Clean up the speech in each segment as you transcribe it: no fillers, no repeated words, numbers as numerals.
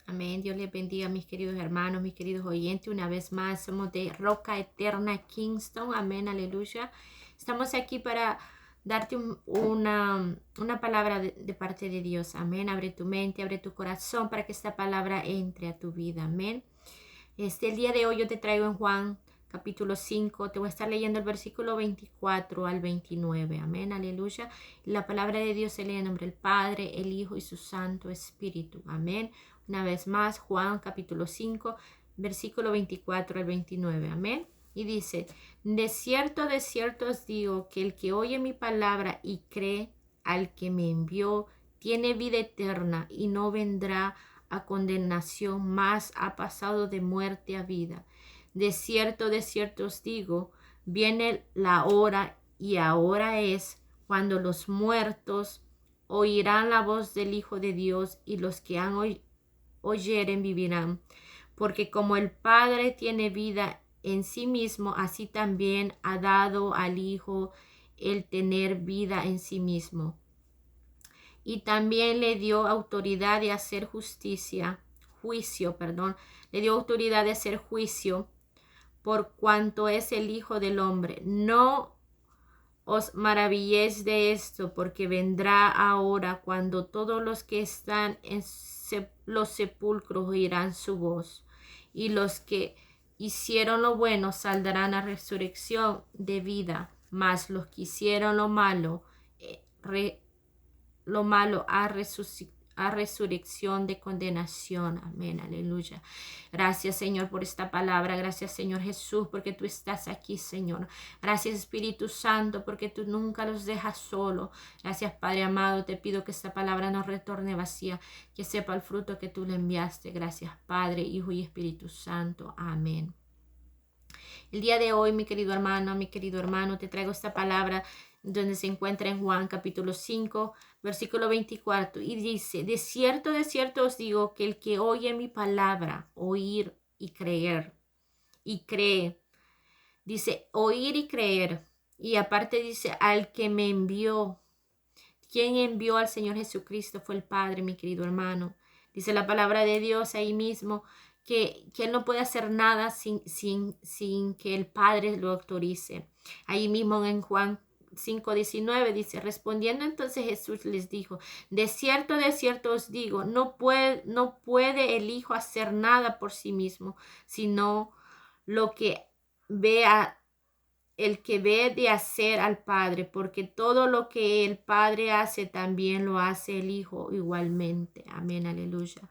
Amén. Dios les bendiga, mis queridos hermanos, mis queridos oyentes. Una vez más, somos de Roca Eterna Kingston. Amén, aleluya. Estamos aquí para darte una palabra de parte de Dios. Amén. Abre tu mente, abre tu corazón para que esta palabra entre a tu vida. Amén. El día de hoy yo te traigo en Juan capítulo 5. Te voy a estar leyendo el versículo 24 al 29. Amén, aleluya. La palabra de Dios se lee en nombre del Padre, el Hijo y su Santo Espíritu. Amén. Una vez más, Juan capítulo 5, versículo 24 al 29. Amén. Y dice, de cierto os digo que el que oye mi palabra y cree al que me envió, tiene vida eterna y no vendrá a condenación, mas ha pasado de muerte a vida. De cierto os digo, viene la hora y ahora es cuando los muertos oirán la voz del Hijo de Dios, y los que oyeren vivirán. Porque como el Padre tiene vida en sí mismo, así también ha dado al Hijo el tener vida en sí mismo. Y también le dio autoridad de hacer le dio autoridad de hacer juicio por cuanto es el Hijo del Hombre. No os maravilléis de esto, porque vendrá ahora cuando todos los que están en los sepulcros oirán su voz, y los que hicieron lo bueno saldrán a resurrección de vida, mas los que hicieron lo malo a resurrección de condenación. Amén, aleluya. Gracias, Señor, por esta palabra. Gracias, Señor Jesús, porque tú estás aquí, Señor. Gracias, Espíritu Santo, porque tú nunca los dejas solo. Gracias, Padre amado. Te pido que esta palabra no retorne vacía, que sepa el fruto que tú le enviaste. Gracias, Padre, Hijo y Espíritu Santo. Amén. El día de hoy, mi querido hermano, te traigo esta palabra donde se encuentra en Juan capítulo 5, versículo 24, y dice, de cierto os digo que el que oye mi palabra, oír y creer, y cree, dice oír y creer, y aparte dice al que me envió. ¿Quién envió al Señor Jesucristo? Fue el Padre, mi querido hermano. Dice la palabra de Dios ahí mismo que Él no puede hacer nada sin que el Padre lo autorice. Ahí mismo en Juan 5:19 dice, respondiendo entonces Jesús les dijo, de cierto os digo, no puede el Hijo hacer nada por sí mismo, sino lo que el que ve de hacer al Padre, porque todo lo que el Padre hace, también lo hace el Hijo igualmente. Amén, aleluya.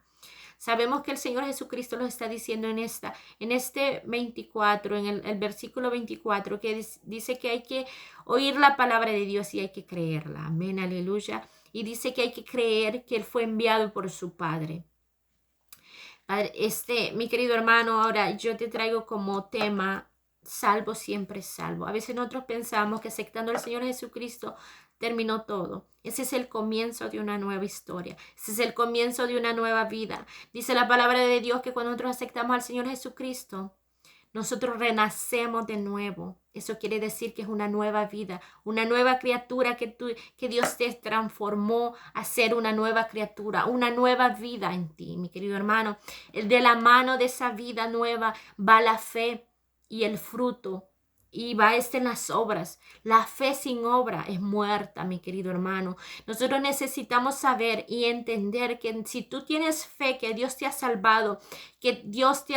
Sabemos que el Señor Jesucristo lo está diciendo en este 24, en el versículo 24, que dice que hay que oír la palabra de Dios y hay que creerla. Amén, aleluya. Y dice que hay que creer que Él fue enviado por su Padre. Mi querido hermano, ahora yo te traigo como tema, salvo siempre salvo. A veces nosotros pensamos que aceptando al Señor Jesucristo terminó todo. Ese es el comienzo de una nueva historia. Ese es el comienzo de una nueva vida. Dice la palabra de Dios que cuando nosotros aceptamos al Señor Jesucristo, nosotros renacemos de nuevo. Eso quiere decir que es una nueva vida, una nueva criatura que Dios te transformó a ser una nueva criatura, una nueva vida en ti, mi querido hermano. De la mano de esa vida nueva va la fe y el fruto. Y va en las obras. La fe sin obra es muerta, mi querido hermano. Nosotros necesitamos saber y entender que si tú tienes fe que Dios te ha salvado, que Dios te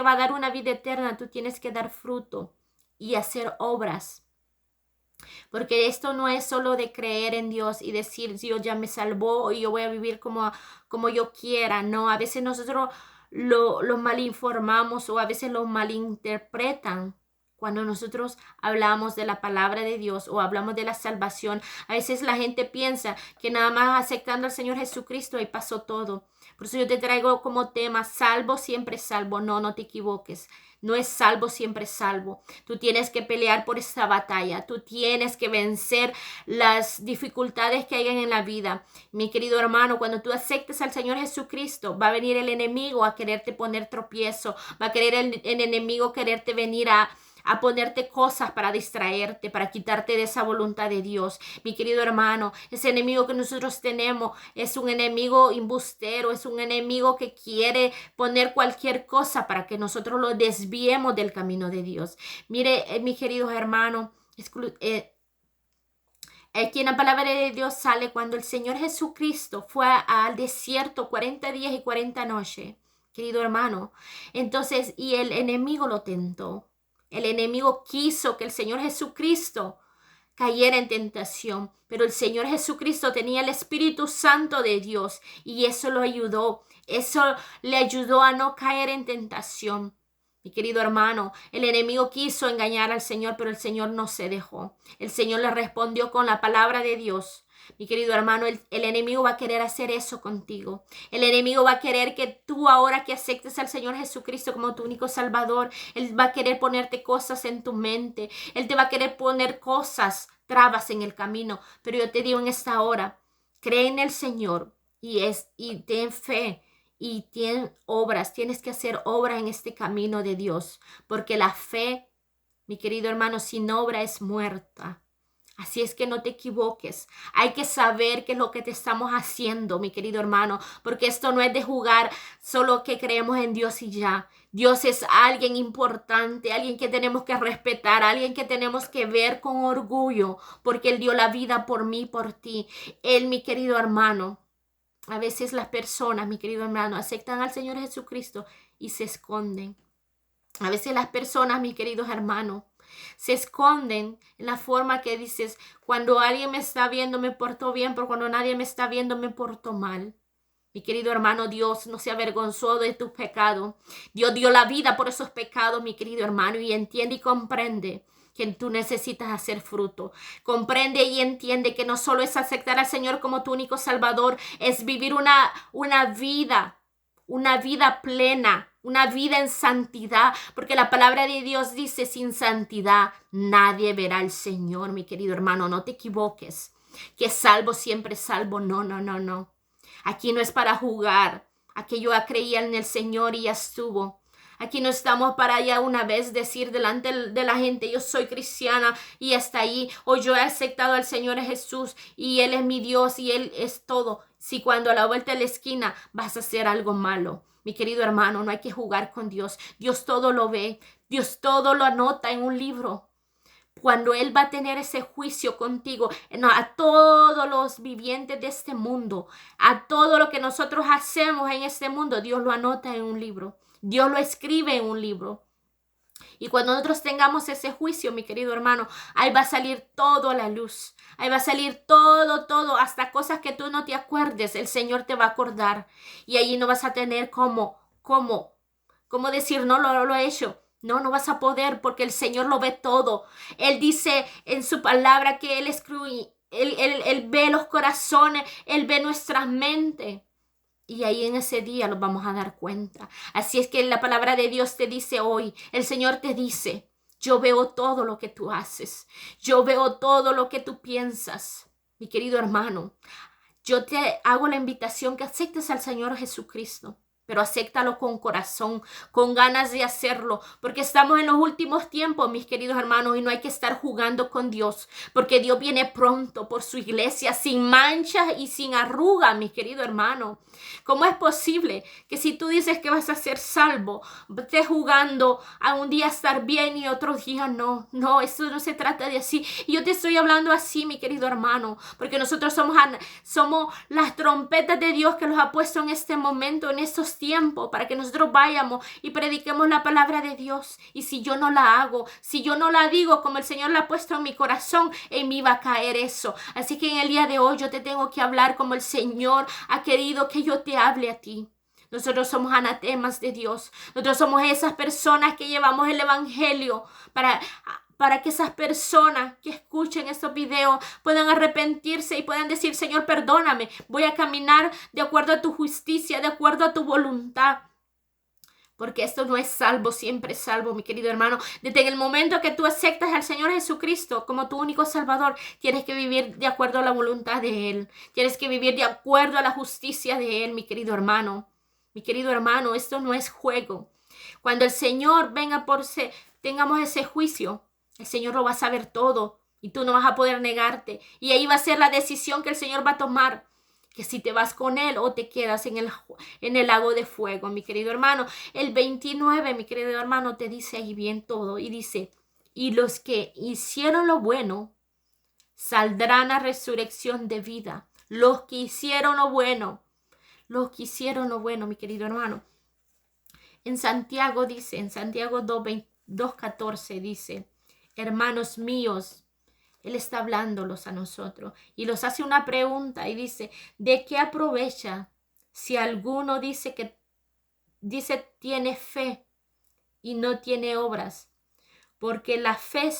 va a dar una vida eterna, tú tienes que dar fruto y hacer obras. Porque esto no es solo de creer en Dios y decir, Dios ya me salvó y yo voy a vivir como yo quiera. No, a veces nosotros lo malinformamos o a veces lo malinterpretan. Cuando nosotros hablamos de la palabra de Dios o hablamos de la salvación, a veces la gente piensa que nada más aceptando al Señor Jesucristo ahí pasó todo. Por eso yo te traigo como tema, salvo siempre salvo. No te equivoques. No es salvo siempre salvo. Tú tienes que pelear por esta batalla. Tú tienes que vencer las dificultades que hayan en la vida. Mi querido hermano, cuando tú aceptes al Señor Jesucristo, va a venir el enemigo a quererte poner tropiezo. Va a querer el enemigo quererte venir a a ponerte cosas para distraerte, para quitarte de esa voluntad de Dios. Mi querido hermano, ese enemigo que nosotros tenemos es un enemigo embustero, es un enemigo que quiere poner cualquier cosa para que nosotros lo desviemos del camino de Dios. Mire, mis queridos hermanos, aquí en la palabra de Dios sale cuando el Señor Jesucristo fue al desierto 40 días y 40 noches, querido hermano. Entonces, y el enemigo lo tentó. El enemigo quiso que el Señor Jesucristo cayera en tentación, pero el Señor Jesucristo tenía el Espíritu Santo de Dios y eso lo ayudó. Eso le ayudó a no caer en tentación. Mi querido hermano, el enemigo quiso engañar al Señor, pero el Señor no se dejó. El Señor le respondió con la palabra de Dios. Mi querido hermano, el enemigo va a querer hacer eso contigo. El enemigo va a querer que tú, ahora que aceptes al Señor Jesucristo como tu único Salvador, Él va a querer ponerte cosas en tu mente. Él te va a querer poner cosas, trabas en el camino. Pero yo te digo en esta hora, cree en el Señor y ten fe. Y tienes que hacer obra en este camino de Dios, porque la fe, mi querido hermano, sin obra es muerta. Así es que no te equivoques. Hay que saber qué es lo que te estamos haciendo, mi querido hermano, porque esto no es de jugar solo que creemos en Dios y ya. Dios es alguien importante, alguien que tenemos que respetar, alguien que tenemos que ver con orgullo, porque Él dio la vida por mí, por ti. Él, mi querido hermano. A veces las personas, mi querido hermano, aceptan al Señor Jesucristo y se esconden. A veces las personas, mis queridos hermanos, se esconden en la forma que dices, cuando alguien me está viendo me porto bien, pero cuando nadie me está viendo me porto mal. Mi querido hermano, Dios no se avergonzó de tus pecados. Dios dio la vida por esos pecados, mi querido hermano, y entiende y comprende que tú necesitas hacer fruto. Comprende y entiende que no solo es aceptar al Señor como tu único Salvador, es vivir una vida plena, una vida en santidad, porque la palabra de Dios dice, sin santidad nadie verá al Señor, mi querido hermano. No te equivoques, que salvo siempre salvo. No, no, no, no. Aquí no es para jugar. Aquí yo creía en el Señor y ya estuvo. Aquí no estamos para ya una vez decir delante de la gente, yo soy cristiana y hasta ahí, o yo he aceptado al Señor Jesús y Él es mi Dios y Él es todo. Si cuando a la vuelta de la esquina vas a hacer algo malo, mi querido hermano, no hay que jugar con Dios. Dios todo lo ve, Dios todo lo anota en un libro. Cuando Él va a tener ese juicio contigo, no, a todos los vivientes de este mundo, a todo lo que nosotros hacemos en este mundo, Dios lo anota en un libro. Dios lo escribe en un libro. Y cuando nosotros tengamos ese juicio, mi querido hermano, ahí va a salir todo a la luz. Ahí va a salir todo, hasta cosas que tú no te acuerdes, el Señor te va a acordar. Y ahí no vas a tener cómo decir, no lo he hecho. No vas a poder porque el Señor lo ve todo. Él dice en su palabra que Él escribe, Él ve los corazones, Él ve nuestras mentes. Y ahí en ese día nos vamos a dar cuenta. Así es que la palabra de Dios te dice hoy, el Señor te dice, yo veo todo lo que tú haces. Yo veo todo lo que tú piensas. Mi querido hermano, yo te hago la invitación que aceptes al Señor Jesucristo. Pero acéptalo con corazón, con ganas de hacerlo, porque estamos en los últimos tiempos, mis queridos hermanos, y no hay que estar jugando con Dios, porque Dios viene pronto por su iglesia, sin manchas y sin arrugas, mis queridos hermanos. ¿Cómo es posible que si tú dices que vas a ser salvo, estés jugando a un día estar bien y otro día no? No, eso no se trata de así. Y yo te estoy hablando así, mi querido hermano, porque nosotros somos las trompetas de Dios que los ha puesto en este momento, en estos tiempos, para que nosotros vayamos y prediquemos la palabra de Dios. Y si yo no la hago, si yo no la digo como el Señor la ha puesto en mi corazón, en mí va a caer eso. Así que en el día de hoy yo te tengo que hablar como el Señor ha querido que yo te hable a ti. Nosotros somos anatemas de Dios. Nosotros somos esas personas que llevamos el evangelio para que esas personas que escuchen estos videos puedan arrepentirse y puedan decir, Señor, perdóname, voy a caminar de acuerdo a tu justicia, de acuerdo a tu voluntad. Porque esto no es salvo, siempre es salvo, mi querido hermano. Desde el momento que tú aceptas al Señor Jesucristo como tu único Salvador, tienes que vivir de acuerdo a la voluntad de Él. Tienes que vivir de acuerdo a la justicia de Él, mi querido hermano. Mi querido hermano, esto no es juego. Cuando el Señor venga tengamos ese juicio, el Señor lo va a saber todo y tú no vas a poder negarte. Y ahí va a ser la decisión que el Señor va a tomar, que si te vas con Él o te quedas en el lago de fuego, mi querido hermano. El 29, mi querido hermano, te dice ahí bien todo y dice, y los que hicieron lo bueno saldrán a resurrección de vida. Los que hicieron lo bueno, mi querido hermano. En Santiago dice, en Santiago 2:14 dice, hermanos míos, Él está hablándolos a nosotros y los hace una pregunta y dice, ¿de qué aprovecha si alguno dice tiene fe y no tiene obras? Porque la fe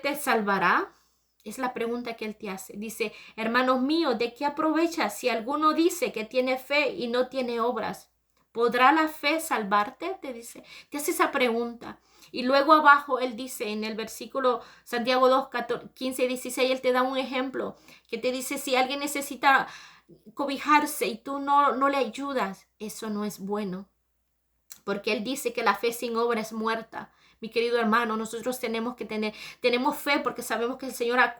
te salvará. Es la pregunta que Él te hace. Dice, hermanos míos, ¿de qué aprovecha si alguno dice que tiene fe y no tiene obras? ¿Podrá la fe salvarte? Te dice, te hace esa pregunta. Y luego abajo Él dice en el versículo Santiago 2, 15 y 16, Él te da un ejemplo que te dice, si alguien necesita cobijarse y tú no le ayudas, eso no es bueno. Porque Él dice que la fe sin obra es muerta. Mi querido hermano, nosotros tenemos fe porque sabemos que el Señor ha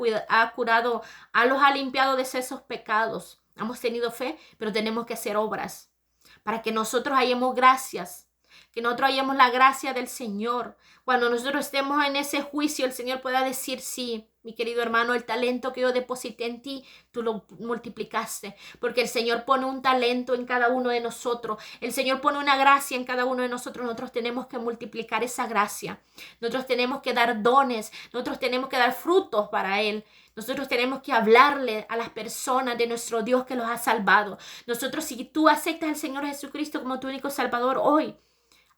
curado, ha limpiado de esos pecados. Hemos tenido fe, pero tenemos que hacer obras para que nosotros hallemos gracias, que nosotros hallemos la gracia del Señor. Cuando nosotros estemos en ese juicio, el Señor pueda decir, sí, mi querido hermano, el talento que yo deposité en ti, tú lo multiplicaste, porque el Señor pone un talento en cada uno de nosotros, el Señor pone una gracia en cada uno de nosotros. Nosotros tenemos que multiplicar esa gracia, nosotros tenemos que dar dones, nosotros tenemos que dar frutos para Él. Nosotros tenemos que hablarle a las personas de nuestro Dios que los ha salvado. Nosotros, si tú aceptas al Señor Jesucristo como tu único Salvador hoy,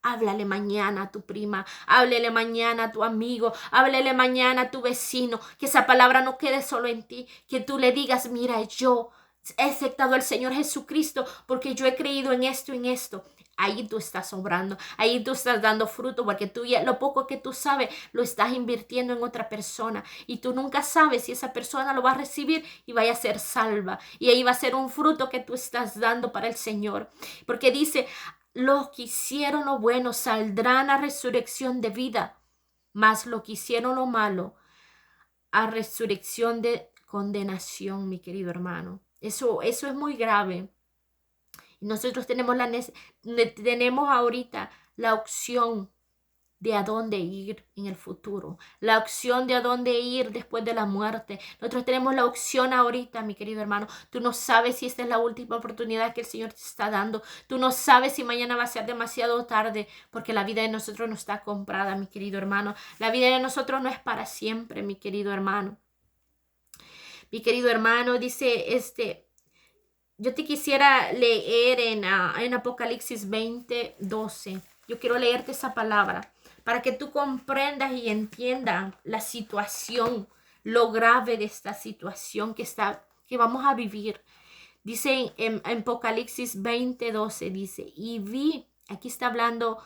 háblale mañana a tu prima, háblale mañana a tu amigo, háblale mañana a tu vecino, que esa palabra no quede solo en ti, que tú le digas, mira, yo he aceptado al Señor Jesucristo porque yo he creído en esto y en esto. Ahí tú estás obrando, ahí tú estás dando fruto, porque tú ya lo poco que tú sabes lo estás invirtiendo en otra persona y tú nunca sabes si esa persona lo va a recibir y vaya a ser salva, y ahí va a ser un fruto que tú estás dando para el Señor, porque dice, los que hicieron lo bueno saldrán a resurrección de vida, mas los que hicieron lo malo a resurrección de condenación, mi querido hermano. Eso es muy grave. Nosotros tenemos ahorita la opción de a dónde ir en el futuro, la opción de a dónde ir después de la muerte. Nosotros tenemos la opción ahorita, mi querido hermano. Tú no sabes si esta es la última oportunidad que el Señor te está dando. Tú no sabes si mañana va a ser demasiado tarde, porque la vida de nosotros no está comprada, mi querido hermano. La vida de nosotros no es para siempre, mi querido hermano. Mi querido hermano, dice yo te quisiera leer en Apocalipsis 20:12. Yo quiero leerte esa palabra para que tú comprendas y entiendas la situación, lo grave de esta situación que vamos a vivir. Dice en Apocalipsis 20:12, dice, y vi, aquí está hablando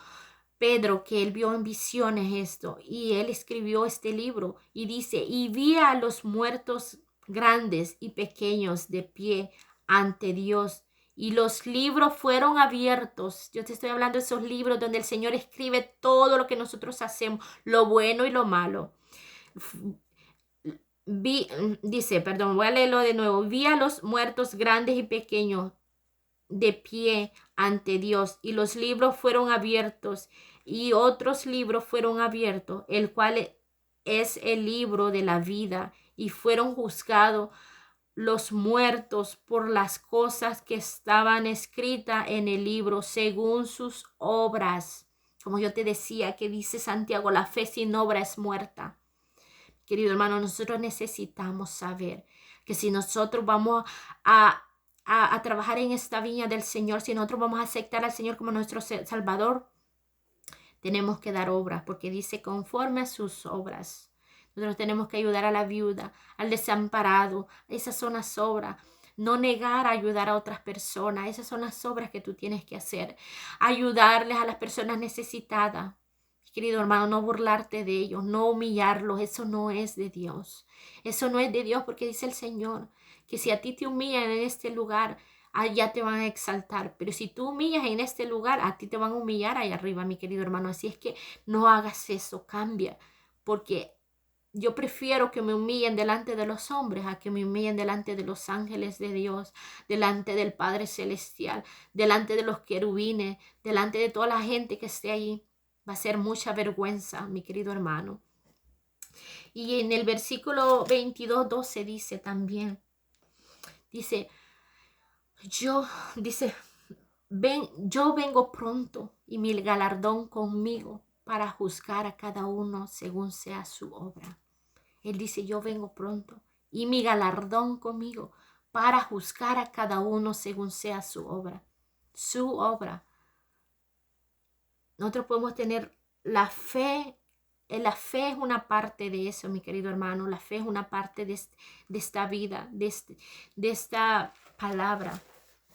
Pedro, que él vio en visiones esto, y él escribió este libro, y dice, y vi a los muertos grandes y pequeños de pie ante Dios, y los libros fueron abiertos. Yo te estoy hablando de esos libros donde el Señor escribe todo lo que nosotros hacemos, lo bueno y lo malo. Voy a leerlo de nuevo. Vi a los muertos grandes y pequeños de pie ante Dios, y los libros fueron abiertos, y otros libros fueron abiertos, el cual es el libro de la vida, y fueron juzgados los muertos por las cosas que estaban escritas en el libro según sus obras. Como yo te decía, que dice Santiago, la fe sin obra es muerta. Querido hermano, nosotros necesitamos saber que si nosotros vamos a trabajar en esta viña del Señor, si nosotros vamos a aceptar al Señor como nuestro Salvador, tenemos que dar obras, porque dice conforme a sus obras. Nosotros tenemos que ayudar a la viuda, al desamparado. Esas son las obras. No negar a ayudar a otras personas. Esas son las obras que tú tienes que hacer. Ayudarles a las personas necesitadas. Querido hermano, no burlarte de ellos, no humillarlos. Eso no es de Dios. Eso no es de Dios, porque dice el Señor que si a ti te humillan en este lugar, allá te van a exaltar. Pero si tú humillas en este lugar, a ti te van a humillar ahí arriba, mi querido hermano. Así es que no hagas eso, cambia. Porque yo prefiero que me humillen delante de los hombres a que me humillen delante de los ángeles de Dios, delante del Padre Celestial, delante de los querubines, delante de toda la gente que esté allí. Va a ser mucha vergüenza, mi querido hermano. Y en el versículo 22:12 dice también, dice, dice, yo vengo pronto y mi galardón conmigo para juzgar a cada uno según sea su obra. Él dice, yo vengo pronto y mi galardón conmigo para juzgar a cada uno según sea su obra. Su obra. Nosotros podemos tener la fe. La fe es una parte de eso, mi querido hermano. La fe es una parte de esta vida, de esta palabra.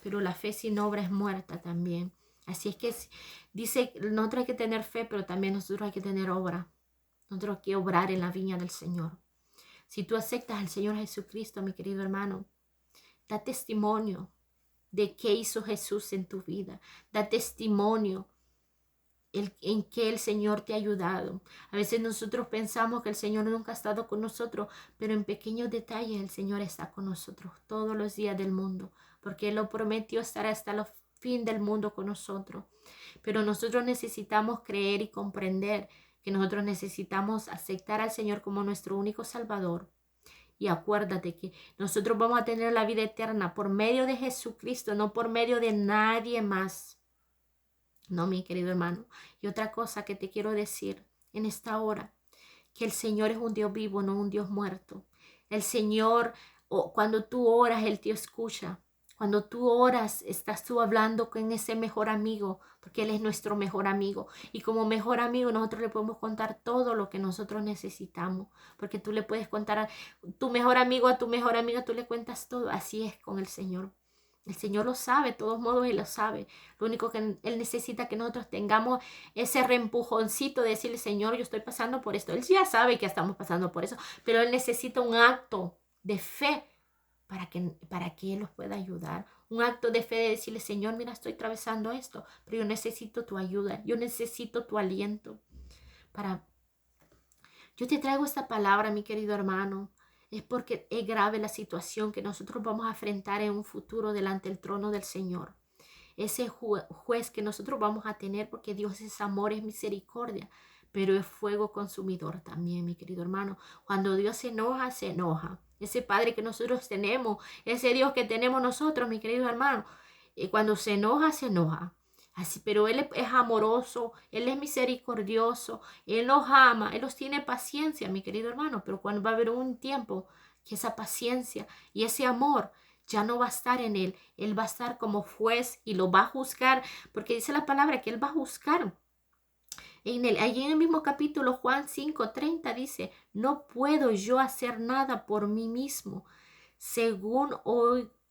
Pero la fe sin obra es muerta también. Así es que dice, nosotros hay que tener fe, pero también nosotros hay que tener obra. Nosotros hay que obrar en la viña del Señor. Si tú aceptas al Señor Jesucristo, mi querido hermano, da testimonio de qué hizo Jesús en tu vida. Da testimonio en que el Señor te ha ayudado. A veces nosotros pensamos que el Señor nunca ha estado con nosotros, pero en pequeños detalles el Señor está con nosotros todos los días del mundo, porque Él lo prometió estar hasta el fin del mundo con nosotros. Pero nosotros necesitamos creer y comprender que nosotros necesitamos aceptar al Señor como nuestro único Salvador. Y acuérdate que nosotros vamos a tener la vida eterna por medio de Jesucristo, no por medio de nadie más. No, mi querido hermano. Y otra cosa que te quiero decir en esta hora, que el Señor es un Dios vivo, no un Dios muerto. El Señor, cuando tú oras, Él te escucha. Cuando tú oras, estás tú hablando con ese mejor amigo, porque Él es nuestro mejor amigo. Y como mejor amigo, nosotros le podemos contar todo lo que nosotros necesitamos. Porque tú le puedes contar a tu mejor amigo, a tu mejor amiga, tú le cuentas todo. Así es con el Señor. El Señor lo sabe, de todos modos Él lo sabe. Lo único que Él necesita que nosotros tengamos ese reempujoncito de decirle, Señor, yo estoy pasando por esto. Él ya sabe que estamos pasando por eso, pero Él necesita un acto de fe para que Él nos pueda ayudar. Un acto de fe de decirle, Señor, mira, estoy atravesando esto, pero yo necesito tu ayuda, yo necesito tu aliento. Yo te traigo esta palabra, mi querido hermano, es porque es grave la situación que nosotros vamos a enfrentar en un futuro delante del trono del Señor. Ese juez que nosotros vamos a tener, porque Dios es amor, es misericordia, pero es fuego consumidor también, mi querido hermano. Cuando Dios se enoja, se enoja. Ese Padre que nosotros tenemos, ese Dios que tenemos nosotros, mi querido hermano, cuando se enoja, se enoja. Así, pero Él es amoroso, Él es misericordioso, Él los ama, Él los tiene paciencia, mi querido hermano, pero cuando va a haber un tiempo que esa paciencia y ese amor ya no va a estar en Él, Él va a estar como juez y lo va a juzgar, porque dice la palabra que Él va a juzgar. Allí en el mismo capítulo, Juan 5:30 dice, no puedo yo hacer nada por mí mismo, según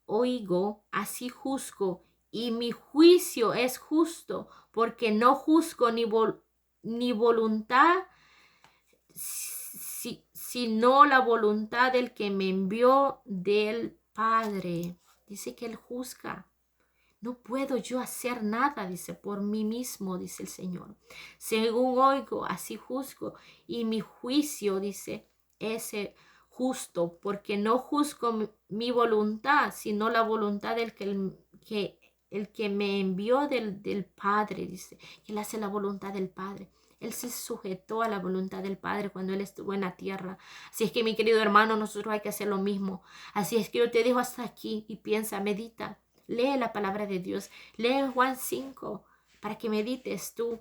oigo, así juzgo, y mi juicio es justo, porque no juzgo ni voluntad, sino la voluntad del que me envió del Padre. Dice que Él juzga. No puedo yo hacer nada, dice, por mí mismo, dice el Señor. Según oigo, así juzgo, y mi juicio, dice, es justo, porque no juzgo mi voluntad, sino la voluntad del que me envió del Padre, dice, que Él hace la voluntad del Padre. Él se sujetó a la voluntad del Padre cuando Él estuvo en la tierra. Así es que, mi querido hermano, nosotros hay que hacer lo mismo. Así es que yo te dejo hasta aquí y piensa, medita. Lee la palabra de Dios. Lee Juan 5 para que medites tú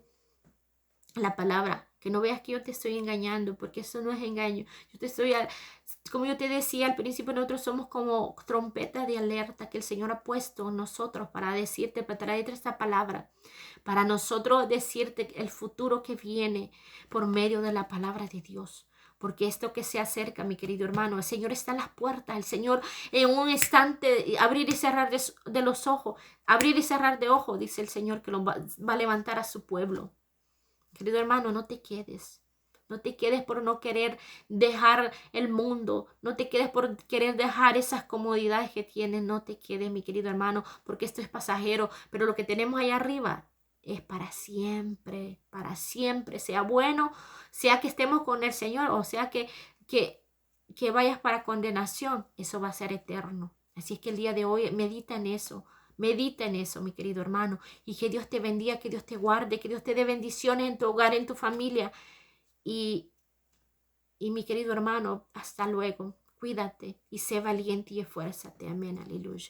la palabra. Que no veas que yo te estoy engañando, porque eso no es engaño. Como yo te decía al principio, nosotros somos como trompetas de alerta que el Señor ha puesto en nosotros para decirte, para traerte esta palabra. Para nosotros decirte el futuro que viene por medio de la palabra de Dios. Porque esto que se acerca, mi querido hermano, el Señor está en las puertas, el Señor en un instante, abrir y cerrar de los ojos, abrir y cerrar de ojos, dice el Señor que va a levantar a su pueblo. Querido hermano, no te quedes, No te quedes por no querer dejar el mundo. No te quedes por querer dejar esas comodidades que tienes. No te quedes, mi querido hermano, porque esto es pasajero. Pero lo que tenemos allá arriba es para siempre. Sea bueno, sea que estemos con el Señor o sea que vayas para condenación. Eso va a ser eterno. Así es que el día de hoy medita en eso. Medita en eso, mi querido hermano. Y que Dios te bendiga, que Dios te guarde, que Dios te dé bendiciones en tu hogar, en tu familia. Y, y mi querido hermano, hasta luego. Cuídate y sé valiente y esfuérzate. Amén. Aleluya.